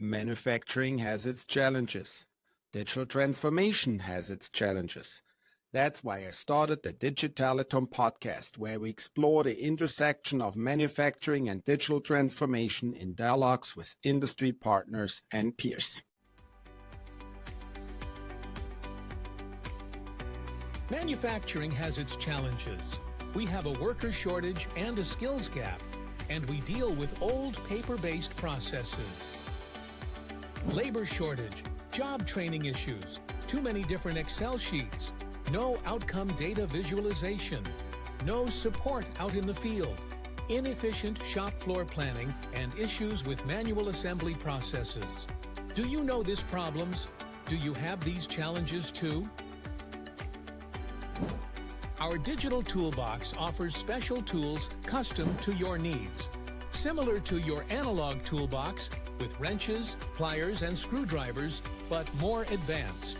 Manufacturing has its challenges. Digital transformation has its challenges. That's why I started the DigitalituM Podcast, where we explore the intersection of manufacturing and digital transformation in dialogues with industry partners and peers. Manufacturing has its challenges. We have a worker shortage and a skills gap, and we deal with old paper-based processes. Labor shortage, job training issues, too many different Excel sheets, no outcome data visualization, no support out in the field, inefficient shop floor planning, and issues with manual assembly processes. Do you know these problems? Do you have these challenges too? Our digital toolbox offers special tools custom to your needs, similar to your analog toolbox with wrenches, pliers, and screwdrivers, but more advanced.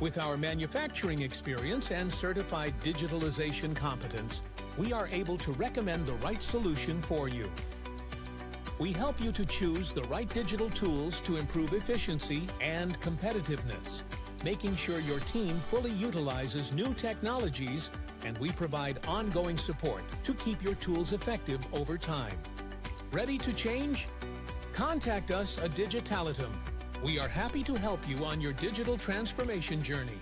With our manufacturing experience and certified digitalization competence, we are able to recommend the right solution for you. We help you to choose the right digital tools to improve efficiency and competitiveness, making sure your team fully utilizes new technologies, and we provide ongoing support to keep your tools effective over time. Ready to change? Contact us at DigitalituM. We are happy to help you on your digital transformation journey.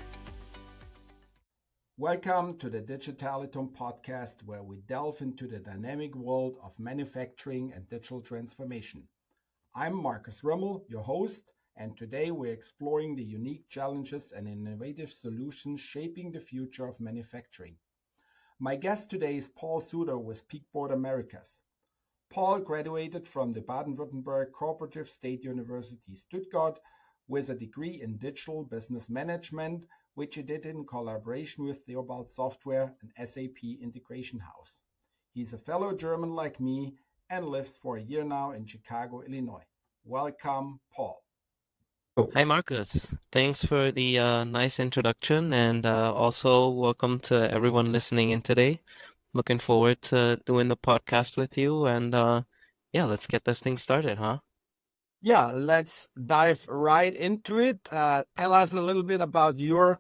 Welcome to the DigitalituM Podcast, where we delve into the dynamic world of manufacturing and digital transformation. I'm Markus Römmel, your host, and today we're exploring the unique challenges and innovative solutions shaping the future of manufacturing. My guest today is Paul Sudar with Peakboard Americas. Paul graduated from the Baden-Württemberg Cooperative State University Stuttgart with a degree in digital business management, which he did in collaboration with Theobald Software, an SAP integration house. He's a fellow German like me and lives for a year now in Chicago, Illinois. Welcome, Paul. Hi, Marcus. Thanks for the nice introduction, and also welcome to everyone listening in today. Looking forward to doing the podcast with you, and let's get this thing started, huh? Yeah, let's dive right into it. Tell us a little bit about your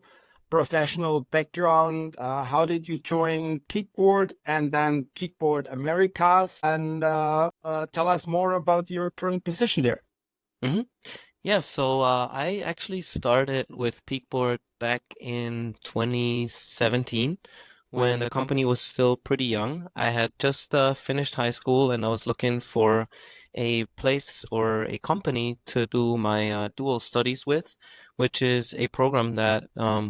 professional background. How did you join Peakboard and then Peakboard Americas? And tell us more about your current position there. Mm-hmm. Yeah, so I actually started with Peakboard back in 2017 when the company was still pretty young. I had just finished high school and I was looking for a place or a company to do my dual studies with, which is a program that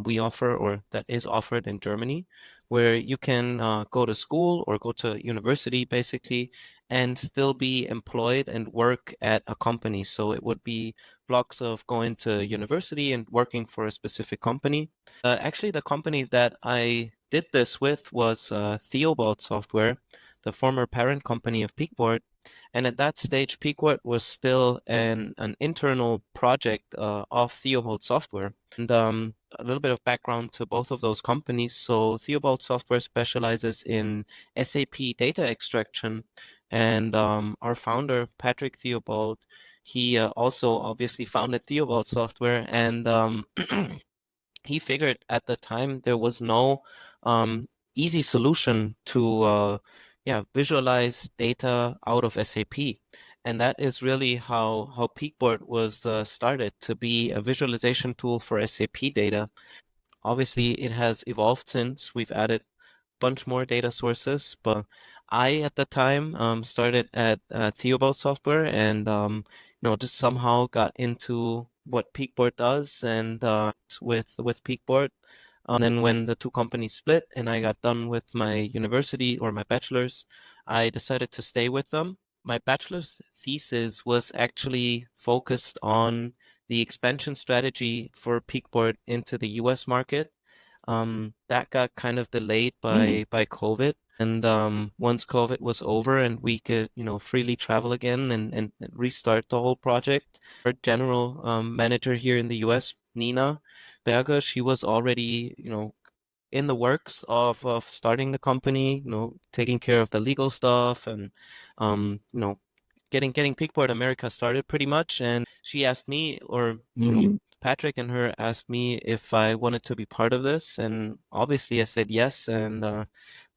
we offer or that is offered in Germany, where you can go to school or go to university basically and still be employed and work at a company. So it would be blocks of going to university and working for a specific company. Actually, the company that I did this with was Theobald Software, the former parent company of Peakboard. And at that stage, Peakboard was still an internal project of Theobald Software. And a little bit of background to both of those companies. So Theobald Software specializes in SAP data extraction. And our founder, Patrick Theobald, he also obviously founded Theobald Software, and he figured at the time there was no easy solution to visualize data out of SAP. And that is really how Peakboard was started, to be a visualization tool for SAP data. Obviously, it has evolved since. We've added bunch more data sources, but I at the time started at Theobald Software, and just somehow got into what Peakboard does, and with Peakboard. And then when the two companies split and I got done with my university or my bachelor's, I decided to stay with them. My bachelor's thesis was actually focused on the expansion strategy for Peakboard into the US market. That got kind of delayed by COVID. And once COVID was over and we could, freely travel again and restart the whole project, our general manager here in the US, Nina Berger, she was already, in the works of starting the company, taking care of the legal stuff and, getting Peakboard Americas started pretty much. And she asked me, or you know, Patrick and her asked me if I wanted to be part of this, and obviously I said yes, and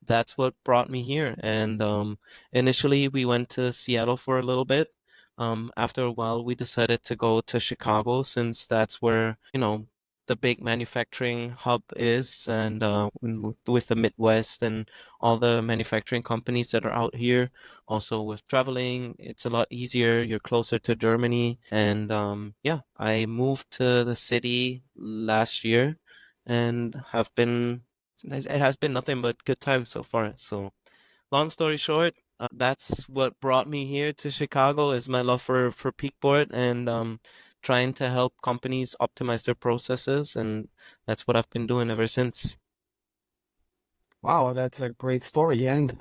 that's what brought me here. And initially we went to Seattle for a little bit. After a while, we decided to go to Chicago since that's where, you know, the big manufacturing hub is, and with the Midwest and all the manufacturing companies that are out here. Also with traveling, it's a lot easier. You're closer to Germany. And yeah, I moved to the city last year and it has been nothing but good times so far. So long story short, that's what brought me here to Chicago is my love for Peakboard and trying to help companies optimize their processes, and that's what I've been doing ever since. Wow, that's a great story. And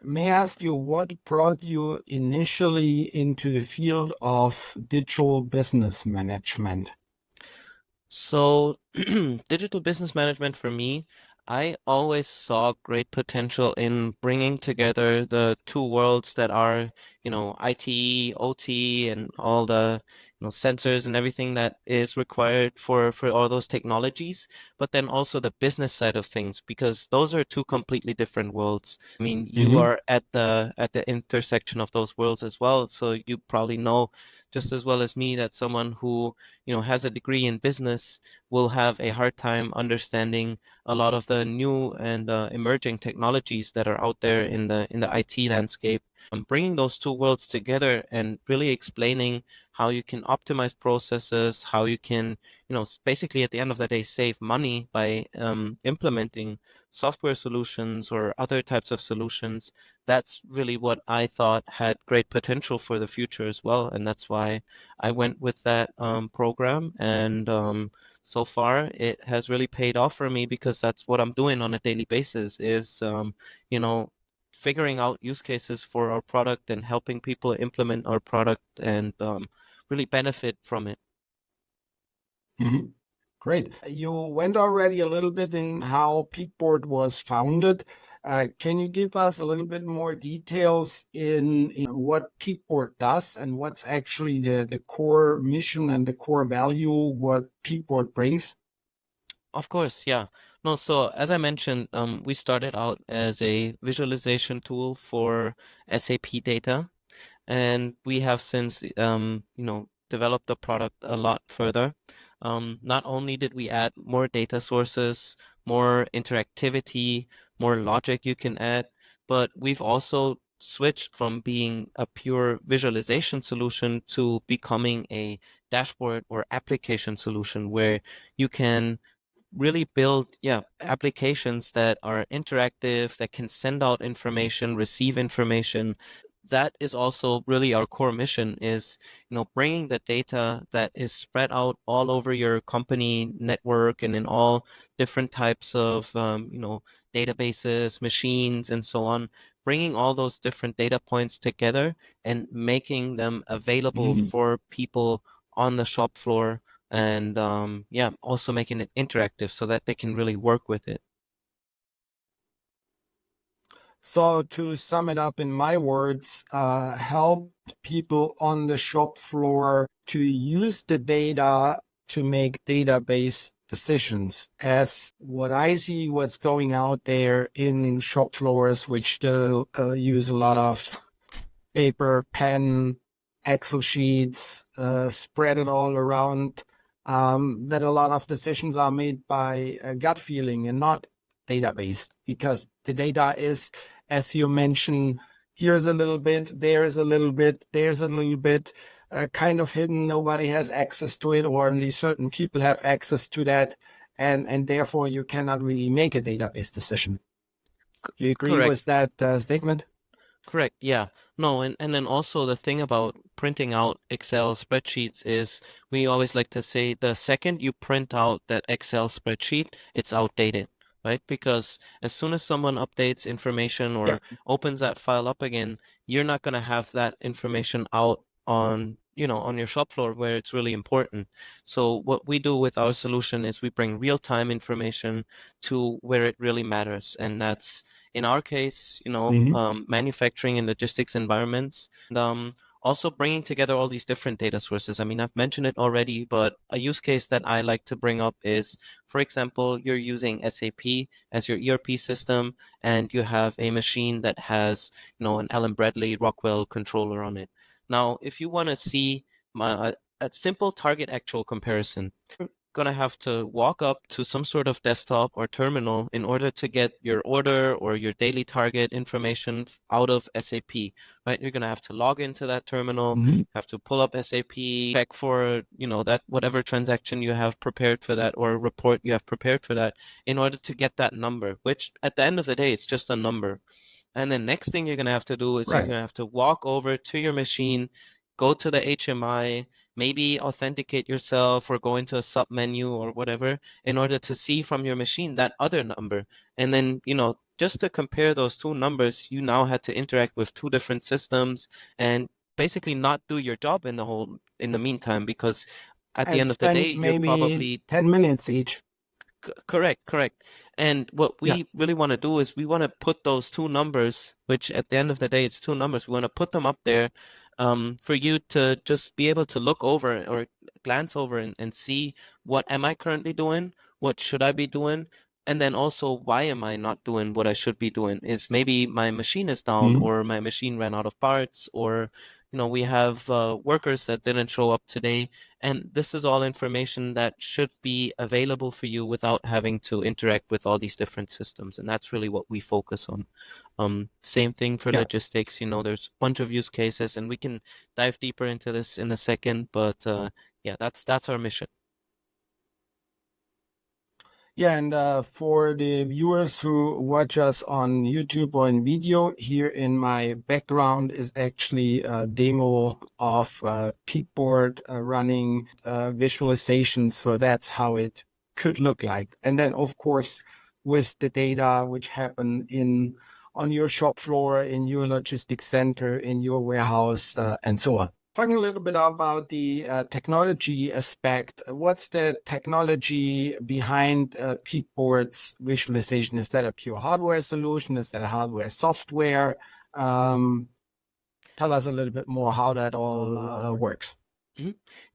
may I ask you, what brought you initially into the field of digital business management? So, digital business management for me, I always saw great potential in bringing together the two worlds that are, you know, IT, OT, and all the, you know, sensors and everything that is required for all those technologies, but then also the business side of things, because those are two completely different worlds. I mean, you are at the intersection of those worlds as well, so you probably know just as well as me that someone who, you know, has a degree in business will have a hard time understanding a lot of the new and emerging technologies that are out there in the IT landscape. Bringing those two worlds together and really explaining how you can optimize processes, how you can, you know, basically at the end of the day save money by implementing software solutions or other types of solutions. That's really what I thought had great potential for the future as well, and that's why I went with that program. And so far it has really paid off for me because that's what I'm doing on a daily basis is you know, figuring out use cases for our product and helping people implement our product and really benefit from it. Mhm. Great. You went already a little bit in how Peakboard was founded. Can you give us a little bit more details in what Peakboard does and what's actually the core mission and the core value what Peakboard brings? Of course, yeah. No, so as I mentioned, we started out as a visualization tool for SAP data, and we have since you know, developed the product a lot further. Not only did we add more data sources, more interactivity, more logic you can add, but we've also switched from being a pure visualization solution to becoming a dashboard or application solution where you can really build, yeah, applications that are interactive, that can send out information, receive information. That is also really our core mission is, you know, bringing the data that is spread out all over your company network and in all different types of, you know, databases, machines, and so on, bringing all those different data points together and making them available for people on the shop floor and yeah, also making it interactive so that they can really work with it. So to sum it up in my words, help people on the shop floor to use the data to make database decisions. As what I see, what's going out there in shop floors, which still use a lot of paper, pen, Excel sheets, spread it all around, that a lot of decisions are made by gut feeling and not database, because the data is, as you mentioned, here's a little bit, there's a little bit, there's a little bit, kind of hidden. Nobody has access to it, or only certain people have access to that, and therefore you cannot really make a database decision. Do you agree Correct. with that statement? Correct. Yeah. No, and then also the thing about printing out Excel spreadsheets is we always like to say the second you print out that Excel spreadsheet, it's outdated, right? Because as soon as someone updates information Yeah. or opens that file up again, you're not going to have that information out on, you know, on your shop floor where it's really important. So what we do with our solution is we bring real-time information to where it really matters, and that's in our case, you know, Mhm. manufacturing and logistics environments. And also bringing together all these different data sources. I mean, I've mentioned it already, but a use case that I like to bring up is, for example, you're using SAP as your ERP system, and you have a machine that has, an Allen Bradley Rockwell controller on it. Now, if you want to see a simple target actual comparison, going to have to walk up to some sort of desktop or terminal in order to get your order or your daily target information out of SAP, right? You're going to have to log into that terminal, have to pull up SAP, check for, that whatever transaction you have prepared for that or report you have prepared for that in order to get that number, which at the end of the day, it's just a number. And then next thing you're going to have to do is you're going to have to walk over to your machine, go to the HMI, maybe authenticate yourself or go into a sub menu or whatever in order to see from your machine that other number. And then, just to compare those two numbers, you now had to interact with two different systems and basically not do your job in the meantime, because at the end of the day, you're probably 10 minutes each. Correct. And what we really want to do is we want to put those two numbers, which at the end of the day, it's two numbers. We want to put them up there for you to just be able to look over or glance over and see, what am I currently doing? What should I be doing? And then also, why am I not doing what I should be doing? Is maybe my machine is down or my machine ran out of parts, or we have workers that didn't show up today. And this is all information that should be available for you without having to interact with all these different systems. And that's really what we focus on. Same thing for logistics. There's a bunch of use cases, and we can dive deeper into this in a second. But that's our mission. Yeah, and for the viewers who watch us on YouTube or in video, here in my background is actually a demo of Peakboard running visualization. So that's how it could look like. And then, of course, with the data which happen on your shop floor, in your logistics center, in your warehouse, and so on. Talking a little bit about the technology aspect, what's the technology behind Peakboard's visualization? Is that a pure hardware solution? Is that a hardware software? Tell us a little bit more how that all works.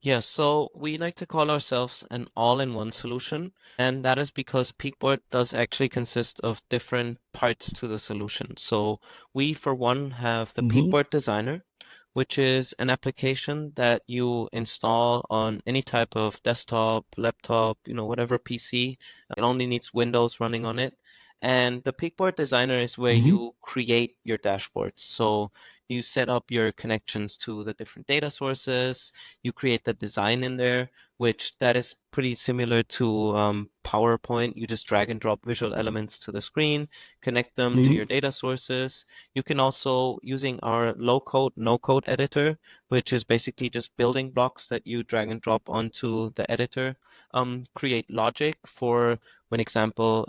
Yeah, so we like to call ourselves an all-in-one solution, and that is because Peakboard does actually consist of different parts to the solution. So we, for one, have the Peakboard Designer, which is an application that you install on any type of desktop, laptop, whatever PC. It only needs Windows running on it. And the Peakboard Designer is where you create your dashboards. So you set up your connections to the different data sources, you create the design in there, which that is pretty similar to PowerPoint. You just drag and drop visual elements to the screen, connect them to your data sources. You can also, using our low-code, no-code editor, which is basically just building blocks that you drag and drop onto the editor, create logic for when, example,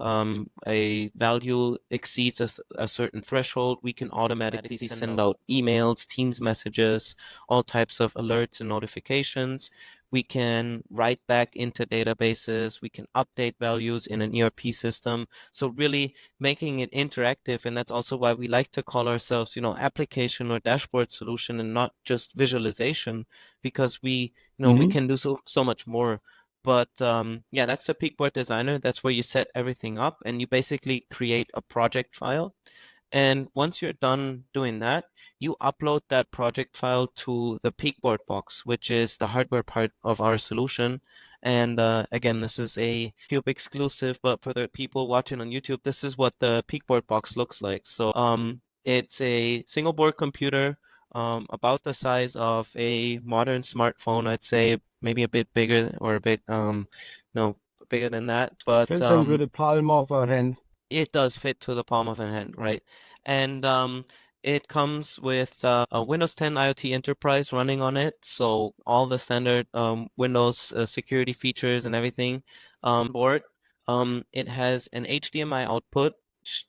a value exceeds a certain threshold. We can automatically send out emails, Teams messages, all types of alerts and notifications. We can write back into databases. We can update values in an ERP system. So really making it interactive. And that's also why we like to call ourselves, application or dashboard solution and not just visualization, because we can do so much more. But that's the Peakboard Designer. That's where you set everything up and you basically create a project file. And once you're done doing that, you upload that project file to the Peakboard box, which is the hardware part of our solution. And again, this is a YouTube exclusive, but for the people watching on YouTube, this is what the Peakboard box looks like. So it's a single board computer, about the size of a modern smartphone, I'd say, maybe a bit bigger or a bit bigger than that. But fits into the palm of our hand. It does fit to the palm of a hand, right? And it comes with a Windows 10 IoT Enterprise running on it, so all the standard Windows security features and everything board. It has an HDMI output.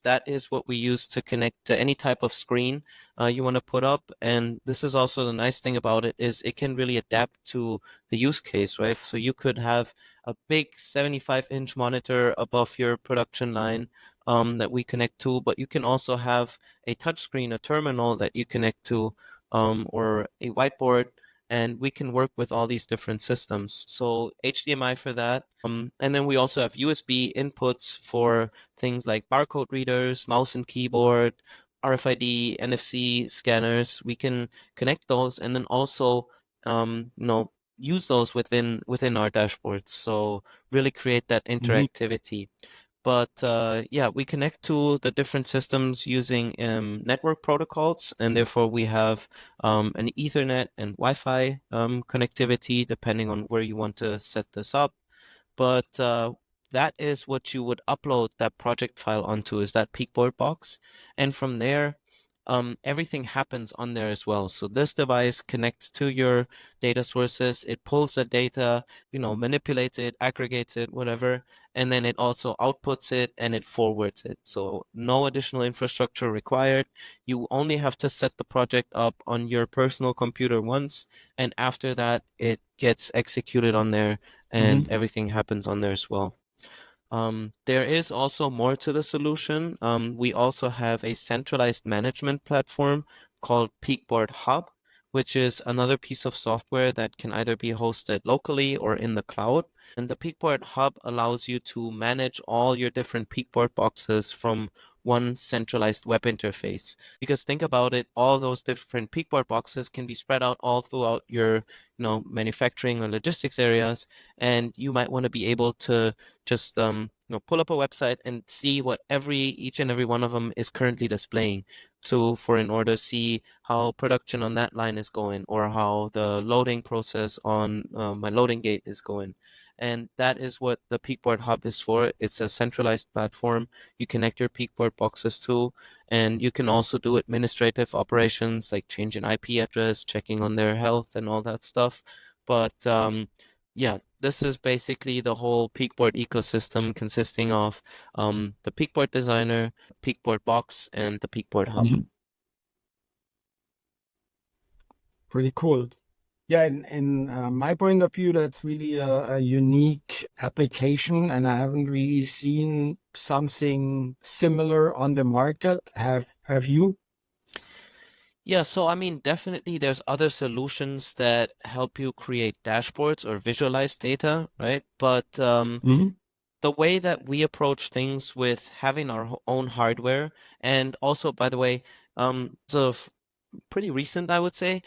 That is what we use to connect to any type of screen you want to put up. And this is also the nice thing about it, is it can really adapt to the use case, right? So you could have a big 75-inch monitor above your production line that we connect to, but you can also have a touchscreen, a terminal that you connect to or a whiteboard, and we can work with all these different systems. So HDMI for that. And then we also have USB inputs for things like barcode readers, mouse and keyboard, RFID, NFC scanners. We can connect those and then also, use those within our dashboards. So really create that interactivity. But yeah, we connect to the different systems using network protocols, and therefore we have an Ethernet and Wi-Fi connectivity depending on where you want to set this up. But that is what you would upload that project file onto, is that Peakboard box. And from there, everything happens on there as well. So this device connects to your data sources. It pulls the data, manipulates it, aggregates it, whatever, and then it also outputs it and it forwards it. So no additional infrastructure required. You only have to set the project up on your personal computer once, and after that, it gets executed on there and everything happens on there as well. There is also more to the solution. We also have a centralized management platform called Peakboard Hub, which is another piece of software that can either be hosted locally or in the cloud. And the Peakboard Hub allows you to manage all your different Peakboard boxes from one centralized web interface. Because think about it, all those different Peakboard boxes can be spread out all throughout your, manufacturing or logistics areas, and you might want to be able to just pull up a website and see what each and every one of them is currently displaying. So in order to see how production on that line is going, or how the loading process on my loading gate is going. And that is what the Peakboard Hub is for. It's a centralized platform you connect your Peakboard boxes to, and you can also do administrative operations like changing IP address, checking on their health and all that stuff. But yeah, this is basically the whole Peakboard ecosystem, consisting of the Peakboard Designer, Peakboard Box, and the Peakboard Hub. Pretty cool. Yeah, in my point of view, that's really a unique application, and I haven't really seen something similar on the market. Have you? Yeah, so I mean, definitely there's other solutions that help you create dashboards or visualize data, right? But the way that we approach things with having our own hardware, and also, by the way, of pretty recent, I would say,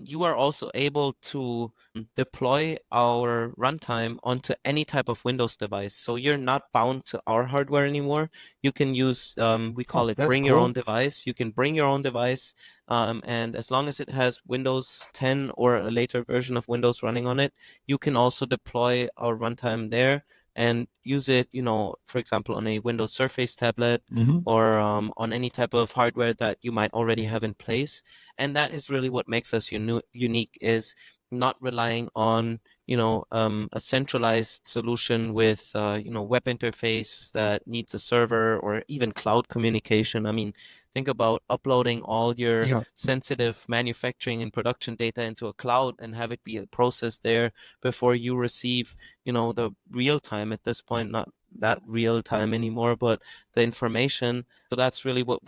you are also able to deploy our runtime onto any type of Windows device. So you're not bound to our hardware anymore. You can use, we call it bring your own device. You can bring your own device, and as long as it has Windows 10 or a later version of Windows running on it, you can also deploy our runtime there and use it, for example, on a Windows Surface tablet or on any type of hardware that you might already have in place. And that is really what makes us unique, is not relying on, a centralized solution with, web interface that needs a server or even cloud communication. I mean, think about uploading all your sensitive manufacturing and production data into a cloud and have it be processed there before you receive, the real time at this point, not that real time anymore, but the information. So that's really what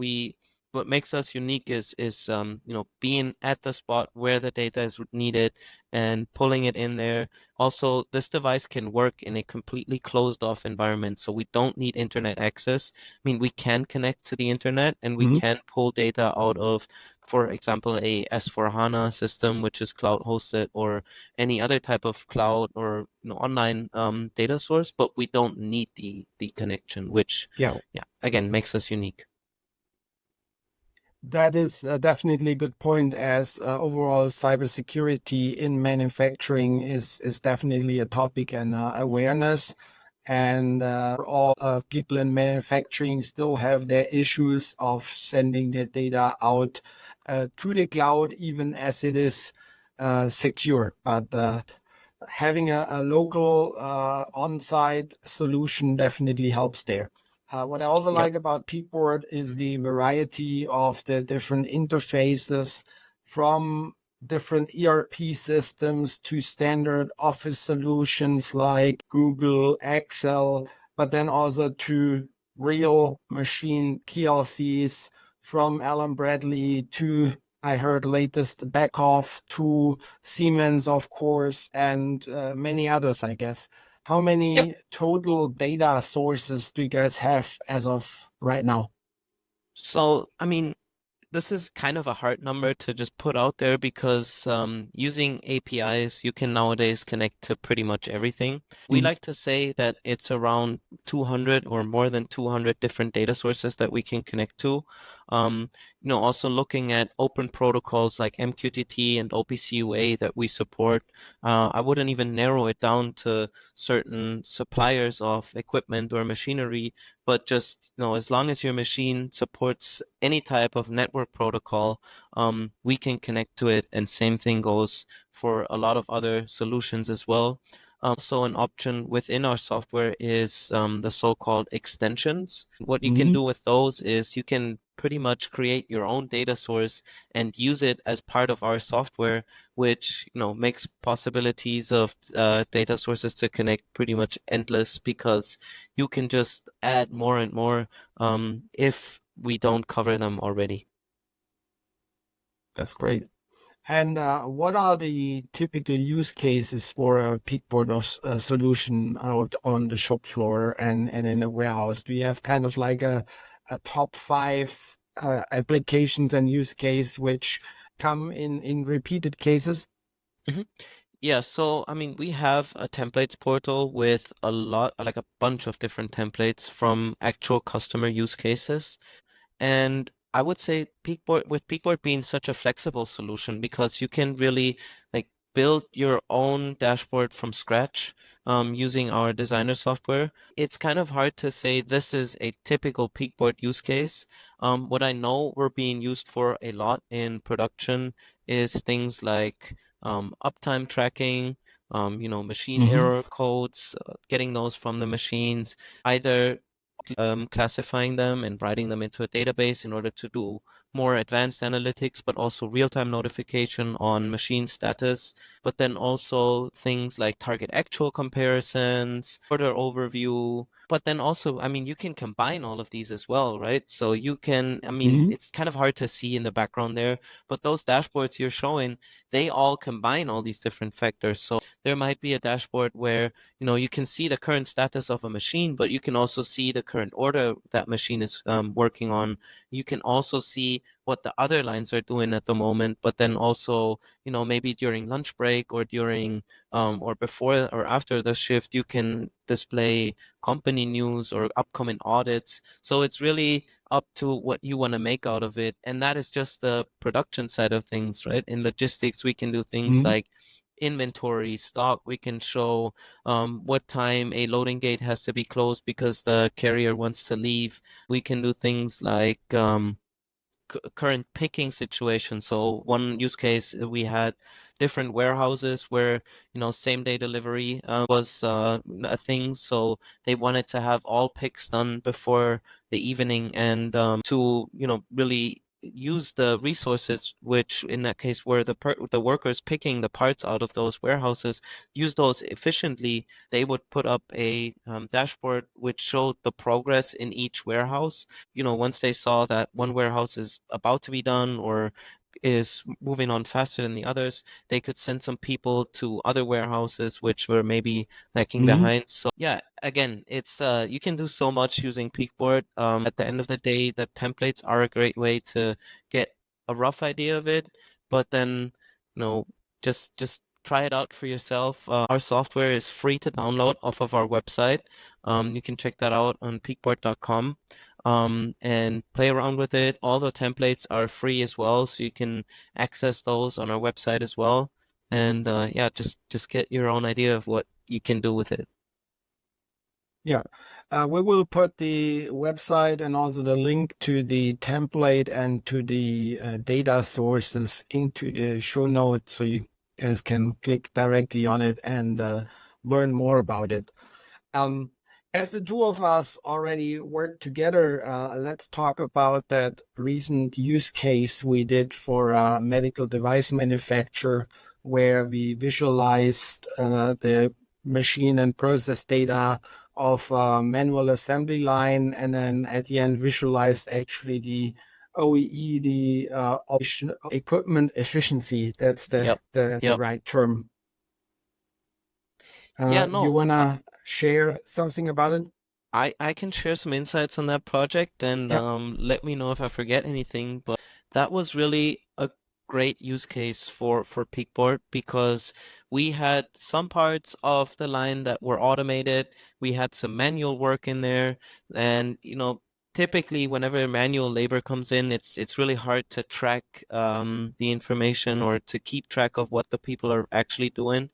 makes us unique is being at the spot where the data is needed and pulling it in there. Also, this device can work in a completely closed off environment, so we don't need internet access. I mean, we can connect to the internet and we can pull data out of, for example, a S/4HANA system, which is cloud hosted, or any other type of cloud or online data source, but we don't need the connection, which again makes us unique. That is definitely a good point, as overall cybersecurity in manufacturing is definitely a topic and awareness. And all people in manufacturing still have their issues of sending their data out to the cloud, even as it is secure. But having a local on-site solution definitely helps there. What I also like about Peakboard is the variety of the different interfaces, from different ERP systems to standard Office solutions like Google, Excel, but then also to real machine PLCs, from Allen Bradley to I heard latest Beckhoff to Siemens, of course, and many others, I guess. How many total data sources do you guys have as of right now? So, I mean, this is kind of a hard number to just put out there because using APIs, you can nowadays connect to pretty much everything. We like to say that it's around 200 or more than 200 different data sources that we can connect to. Also looking at open protocols like MQTT and OPC UA that we support, I wouldn't even narrow it down to certain suppliers of equipment or machinery, but just, as long as your machine supports any type of network protocol, we can connect to it. And same thing goes for a lot of other solutions as well. So an option within our software is the so-called extensions. What you can do with those is you can pretty much create your own data source and use it as part of our software, which makes possibilities of data sources to connect pretty much endless, because you can just add more and more if we don't cover them already. That's great. And what are the typical use cases for a Peakboard solution out on the shop floor and in a warehouse? Do you have kind of like a top 5 applications and use case which come in repeated cases? Mm-hmm. Yeah, so I mean, we have a templates portal with like a bunch of different templates from actual customer use cases. And I would say Peakboard being such a flexible solution, because you can really like build your own dashboard from scratch using our designer software. It's kind of hard to say this is a typical Peakboard use case. What I know we're being used for a lot in production is things like uptime tracking, machine error codes, getting those from the machines, either classifying them and writing them into a database in order to do more advanced analytics, but also real-time notification on machine status, but then also things like target actual comparisons, order overview, but then also, I mean, you can combine all of these as well, right? So you can, I mean, it's kind of hard to see in the background there, but those dashboards you're showing, they all combine all these different factors. So there might be a dashboard where you can see the current status of a machine, but you can also see the current order that machine is working on. You can also see what the other lines are doing at the moment, but then also, maybe during lunch break or during or before or after the shift, you can display company news or upcoming audits. So it's really up to what you want to make out of it. And that is just the production side of things, right? In logistics, we can do things like inventory, stock. We can show what time a loading gate has to be closed because the carrier wants to leave. We can do things like current picking situation. So one use case, we had different warehouses where same day delivery was a thing. So they wanted to have all picks done before the evening, and to really use the resources, which in that case were the workers picking the parts out of those warehouses, use those efficiently. They would put up a dashboard which showed the progress in each warehouse. Once they saw that one warehouse is about to be done or is moving on faster than the others, they could send some people to other warehouses which were maybe lagging behind. So yeah, again, it's you can do so much using Peakboard. At the end of the day, the templates are a great way to get a rough idea of it, but then just try it out for yourself. Our software is free to download off of our website. You can check that out on peakboard.com and play around with it. All the templates are free as well, so you can access those on our website as well. And yeah, just get your own idea of what you can do with it. Yeah, we will put the website and also the link to the template and to the data sources into the show notes, so you guys can click directly on it and learn more about it. As the two of us already worked together, let's talk about that recent use case we did for a medical device manufacturer, where we visualized the machine and process data of a manual assembly line, and then at the end visualized actually the OEE, the equipment efficiency. That's the right term. Yeah, no, You wanna share something about it? I can share some insights on that project and Yeah. let me know if I forget anything. But that was really a great use case for Peakboard because we had some parts of the line that were automated. We had some manual work in there, and typically whenever manual labor comes in, it's really hard to track the information or to keep track of what the people are actually doing.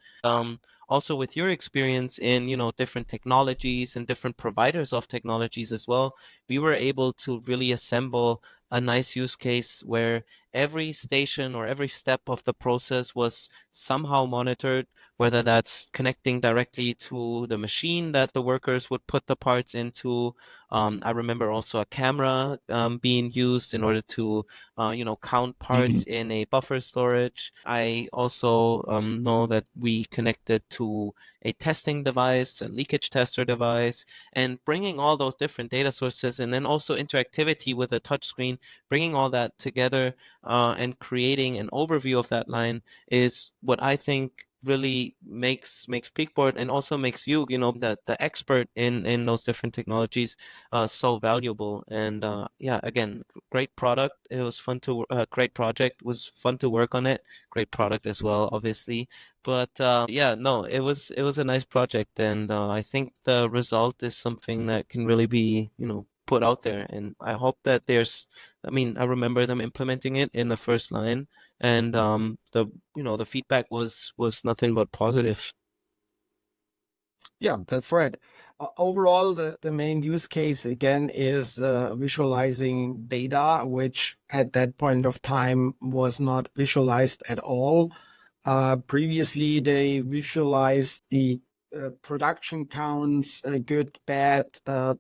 Also with your experience in different technologies and different providers of technologies as well, we were able to really assemble a nice use case where every station or every step of the process was somehow monitored, whether that's connecting directly to the machine that the workers would put the parts into. I remember also a camera being used in order to count parts in a buffer storage. I also know that we connected to a testing device, a leakage tester device, and bringing all those different data sources and then also interactivity with a touchscreen, bringing all that together and creating an overview of that line is what I think really makes Peakboard and also makes you, the expert in those different technologies, so valuable. And yeah, again, great product. It was fun to great project. It was fun to work on it. Great product as well, obviously. But yeah, no, it was a nice project, and I think the result is something that can really be put out there. And I hope that I mean, I remember them implementing it in the first line, and the feedback was nothing but positive. Yeah, that's right. Overall, the main use case again is visualizing data, which at that point of time was not visualized at all. Previously, they visualized the production counts, good, bad,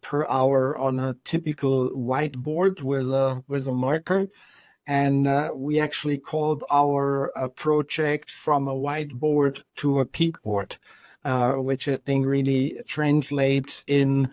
per hour on a typical whiteboard with a marker. And we actually called our project from a whiteboard to a peakboard, which I think really translates in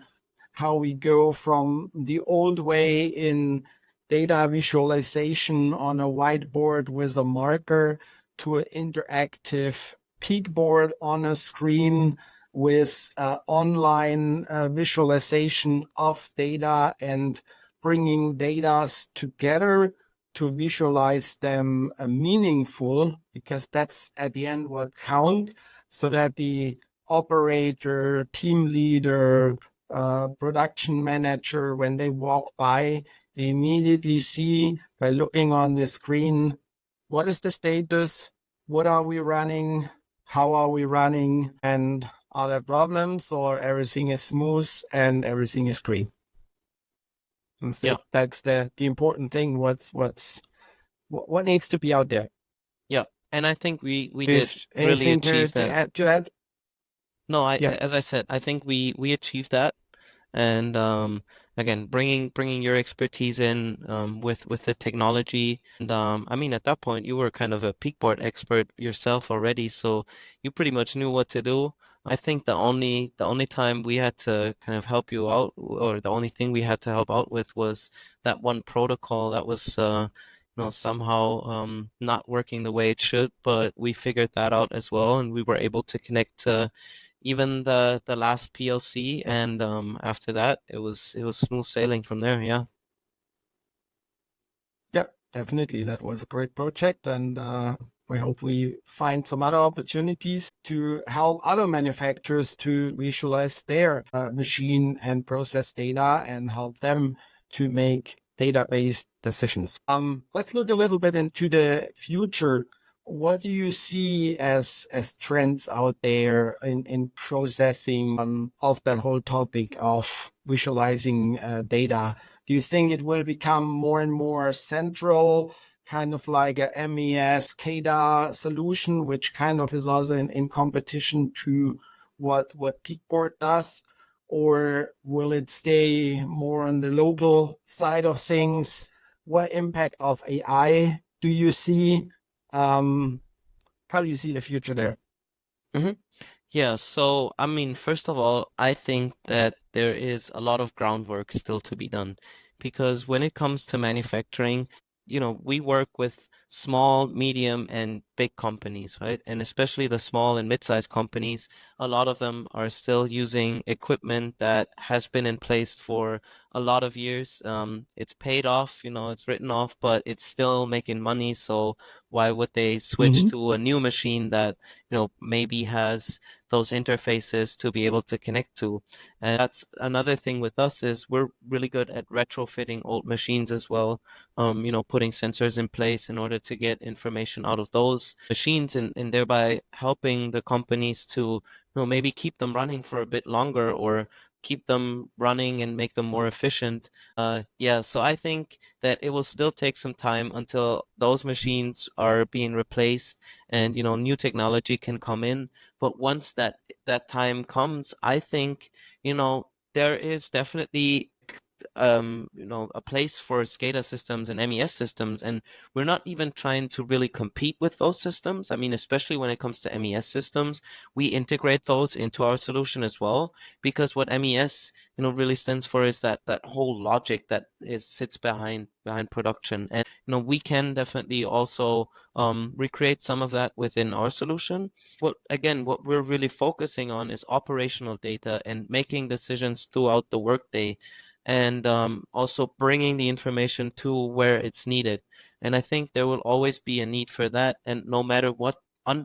how we go from the old way in data visualization on a whiteboard with a marker to an interactive peakboard on a screen with online visualization of data and bringing data together to visualize them meaningful, because that's at the end what counts, so that the operator, team leader, production manager, when they walk by, they immediately see by looking on the screen, what is the status, what are we running, how are we running, and are there problems, or everything is smooth and everything is green. And so that's the important thing. What needs to be out there? Yeah, and I think we did really achieve that. To add? No, as I said, I think we achieved that, and again, bringing your expertise in with the technology, and I mean, at that point, you were kind of a Peakboard expert yourself already, so you pretty much knew what to do. I think the only time we had to kind of help you out, or the only thing we had to help out with, was that one protocol that was somehow not working the way it should, but we figured that out as well, and we were able to connect to even the last PLC, and after that it was smooth sailing from there. Yeah. Yeah, definitely. That was a great project, and we hope we find some other opportunities to help other manufacturers to visualize their machine and process data and help them to make database decisions. Let's look a little bit into the future. What do you see as trends out there in processing of that whole topic of visualizing data? Do you think it will become more and more central, kind of like a MES CADA solution, which kind of is also in competition to what Peakboard does? Or will it stay more on the local side of things? What impact of AI do you see? How do you see the future there? Mm-hmm. Yeah, so I mean, first of all, I think that there is a lot of groundwork still to be done because when it comes to manufacturing, we work with small, medium, and big companies, right? And especially the small and mid-sized companies, a lot of them are still using equipment that has been in place for a lot of years. It's paid off, it's written off, but it's still making money. So why would they switch Mm-hmm. to a new machine that, maybe has those interfaces to be able to connect to? And that's another thing with us is we're really good at retrofitting old machines as well. Putting sensors in place in order to get information out of those machines and thereby helping the companies to, maybe keep them running for a bit longer or keep them running and make them more efficient. Yeah, so I think that it will still take some time until those machines are being replaced and, new technology can come in. But once that time comes, I think, there is definitely a place for SCADA systems and MES systems, and we're not even trying to really compete with those systems. I mean, especially when it comes to MES systems, we integrate those into our solution as well, because what MES, really stands for is that whole logic that sits behind production, and we can definitely also recreate some of that within our solution. What we're really focusing on is operational data and making decisions throughout the workday, and also bringing the information to where it's needed. And I think there will always be a need for that. And no matter what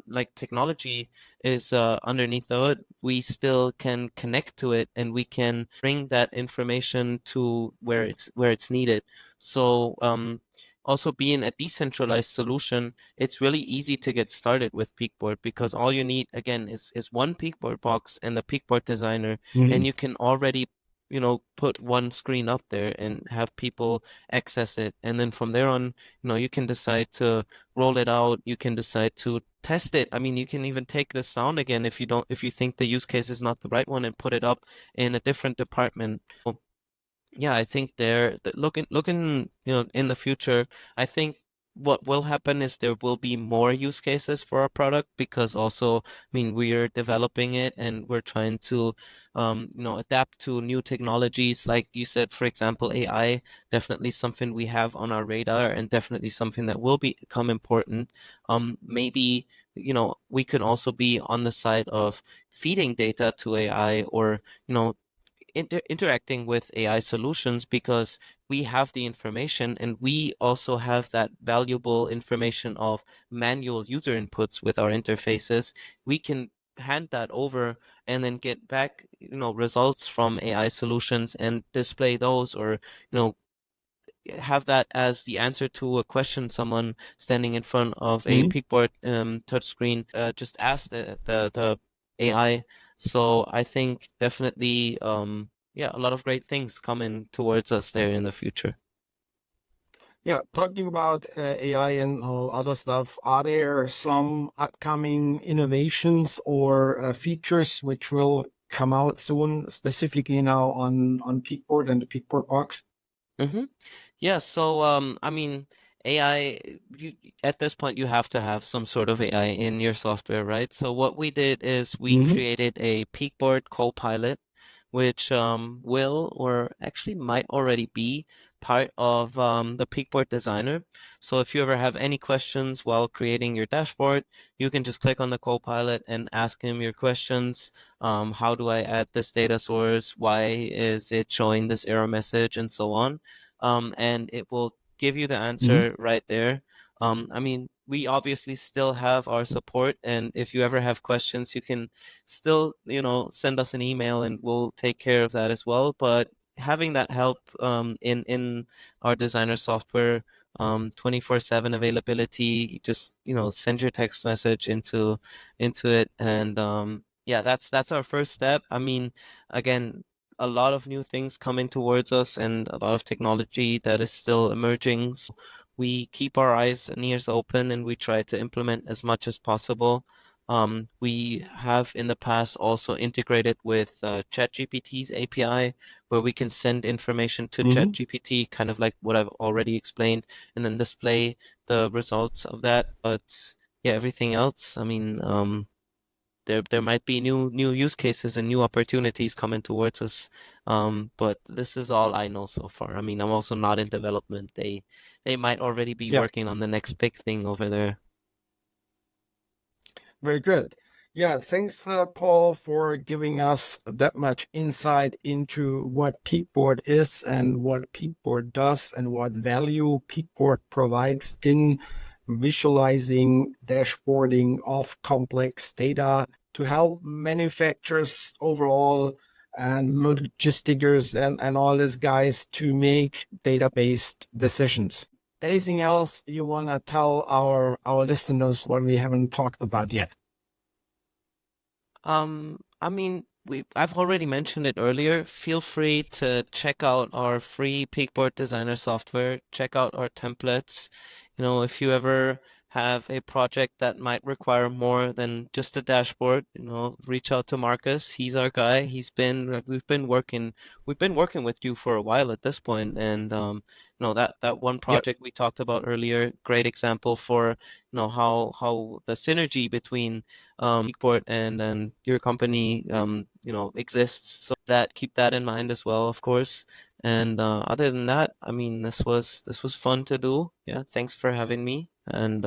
like technology is underneath the hood, we still can connect to it and we can bring that information to where it's needed. So also being a decentralized solution, it's really easy to get started with Peakboard because all you need again is one Peakboard box and the Peakboard designer, Mm-hmm. and you can already put one screen up there and have people access it. And then from there on, you can decide to roll it out. You can decide to test it. I mean, you can even take the sound again if you think the use case is not the right one and put it up in a different department. Yeah, I think looking, in the future, I think what will happen is there will be more use cases for our product because also, I mean, we're developing it and we're trying to, adapt to new technologies. Like you said, for example, AI, definitely something we have on our radar and definitely something that will become important. Maybe, we could also be on the side of feeding data to AI or, interacting with AI solutions because we have the information and we also have that valuable information of manual user inputs with our interfaces. We can hand that over and then get back, results from AI solutions and display those or, have that as the answer to a question someone standing in front of a Mm-hmm. Peakboard touchscreen just asked the AI. So I think definitely, yeah, a lot of great things coming towards us there in the future. Yeah, talking about AI and all other stuff, are there some upcoming innovations or features which will come out soon, specifically now on Peakboard and the Peakboard box? Mm-hmm. Yeah, so I mean, AI, at this point you have to have some sort of AI in your software, right? So what we did is we Mm-hmm. created a Peakboard Copilot, which will or actually might already be part of the Peakboard Designer. So if you ever have any questions while creating your dashboard, you can just click on the Copilot and ask him your questions. How do I add this data source? Why is it showing this error message and so on? And it will give you the Mm-hmm. answer right there. I mean, we obviously still have our support, and if you ever have questions, you can still, send us an email and we'll take care of that as well. But having that help in our designer software, 24/7 availability, you just, send your text message into it, and yeah, that's our first step. I mean, again, a lot of new things coming towards us and a lot of technology that is still emerging. So we keep our eyes and ears open and we try to implement as much as possible. We have in the past also integrated with ChatGPT's API, where we can send information to Mm-hmm. ChatGPT, kind of like what I've already explained, and then display the results of that. But yeah, everything else, I mean, there might be new use cases and new opportunities coming towards us. But this is all I know so far. I mean, I'm also not in development. They might already be Yeah. working on the next big thing over there. Very good. Yeah, thanks, Paul, for giving us that much insight into what Peakboard is and what Peakboard does and what value Peakboard provides in visualizing, dashboarding of complex data to help manufacturers overall and logisticers and all these guys to make data-based decisions. Anything else you want to tell our listeners what we haven't talked about yet? I mean, I've already mentioned it earlier. Feel free to check out our free Peakboard Designer software. Check out our templates. You know, if you ever have a project that might require more than just a dashboard, you know, reach out to Marcus. He's our guy. We've been working with you for a while at this point, and you know, that one project we talked about earlier, great example for, you know, how the synergy between Peakboard and your company you know, exists. So keep that in mind as well, of course. And other than that, I mean, this was fun to do. Yeah, thanks for having me. And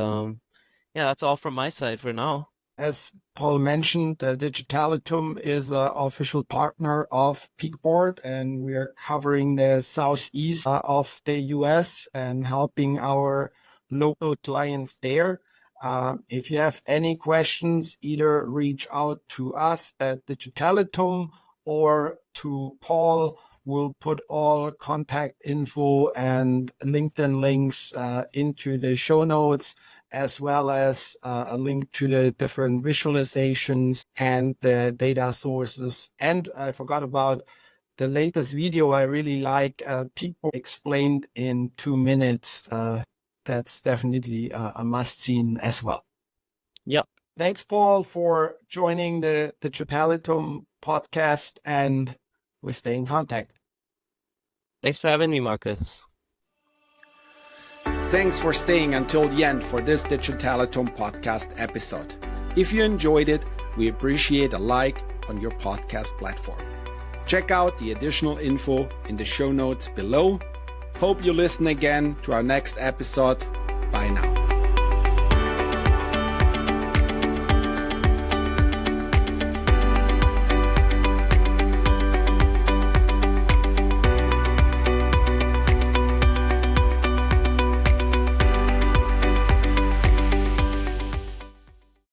yeah, that's all from my side for now. As Paul mentioned, DigitalituM is an official partner of Peakboard, and we are covering the southeast of the US and helping our local clients there. If you have any questions, either reach out to us at DigitalituM or to Paul. We'll put all contact info and LinkedIn links into the show notes, as well as a link to the different visualizations and the data sources. And I forgot about the latest video. I really like people explained in 2 minutes. That's definitely a must-see as well. Yep. Thanks, Paul, for joining the DigitalituM podcast, and we stay in contact. Thanks for having me, Marcus. Thanks for staying until the end for this DigitalituM podcast episode. If you enjoyed it, we appreciate a like on your podcast platform. Check out the additional info in the show notes below. Hope you listen again to our next episode. Bye now.